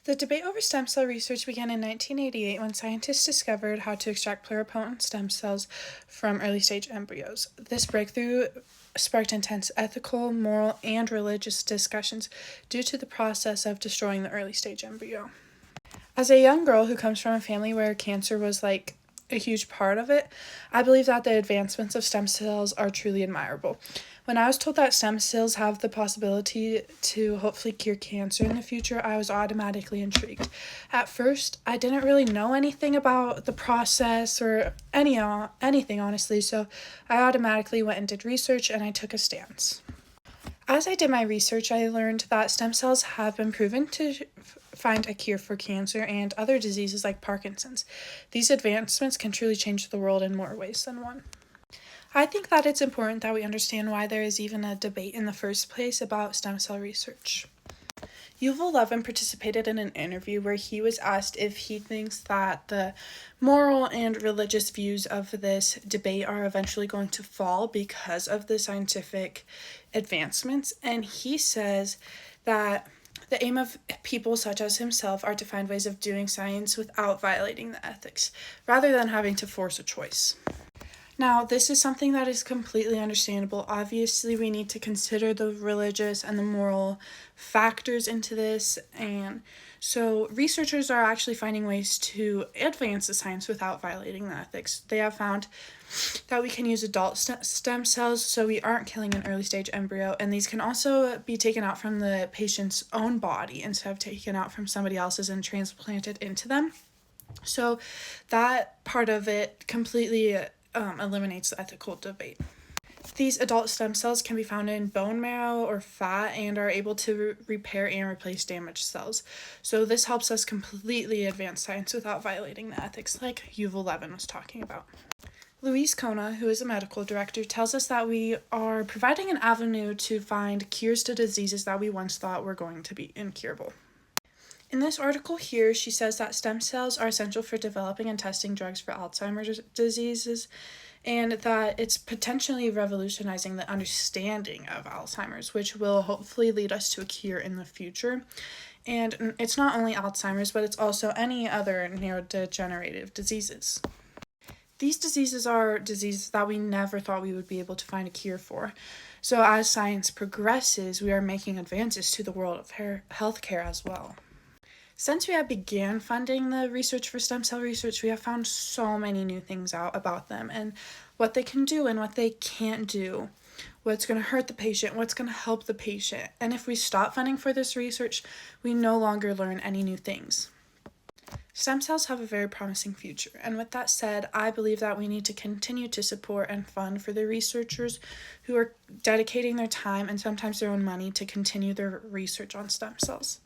The debate over stem cell research began in 1988 when scientists discovered how to extract pluripotent stem cells from early stage embryos. This breakthrough sparked intense ethical, moral, and religious discussions due to the process of destroying the early stage embryo. As a young girl who comes from a family where cancer was like a huge part of it, I believe that the advancements of stem cells are truly admirable. When I was told that stem cells have the possibility to hopefully cure cancer in the future, I was automatically intrigued. At first, I didn't really know anything about the process or anything honestly, so I automatically went and did research and I took a stance. As I did my research, I learned that stem cells have been proven to find a cure for cancer and other diseases like Parkinson's. These advancements can truly change the world in more ways than one. I think that it's important that we understand why there is even a debate in the first place about stem cell research. Yuval Levin participated in an interview where he was asked if he thinks that the moral and religious views of this debate are eventually going to fall because of the scientific advancements, and he says that the aim of people such as himself are to find ways of doing science without violating the ethics, rather than having to force a choice. Now, this is something that is completely understandable. Obviously, we need to consider the religious and the moral factors into this, and so researchers are actually finding ways to advance the science without violating the ethics. They have found that we can use adult stem cells so we aren't killing an early stage embryo, and these can also be taken out from the patient's own body instead of taken out from somebody else's and transplanted into them. So that part of it completely eliminates the ethical debate. These adult stem cells can be found in bone marrow or fat and are able to repair and replace damaged cells. So this helps us completely advance science without violating the ethics, like Yuval Levin was talking about. Louise Kona, who is a medical director, tells us that we are providing an avenue to find cures to diseases that we once thought were going to be incurable. In this article here, she says that stem cells are essential for developing and testing drugs for Alzheimer's diseases, and that it's potentially revolutionizing the understanding of Alzheimer's, which will hopefully lead us to a cure in the future. And it's not only Alzheimer's, but it's also any other neurodegenerative diseases. These diseases are diseases that we never thought we would be able to find a cure for. So as science progresses, we are making advances to the world of healthcare as well. Since we have began funding the research for stem cell research, we have found so many new things out about them and what they can do and what they can't do, what's going to hurt the patient, what's going to help the patient. And if we stop funding for this research, we no longer learn any new things. Stem cells have a very promising future, and with that said, I believe that we need to continue to support and fund for the researchers who are dedicating their time and sometimes their own money to continue their research on stem cells.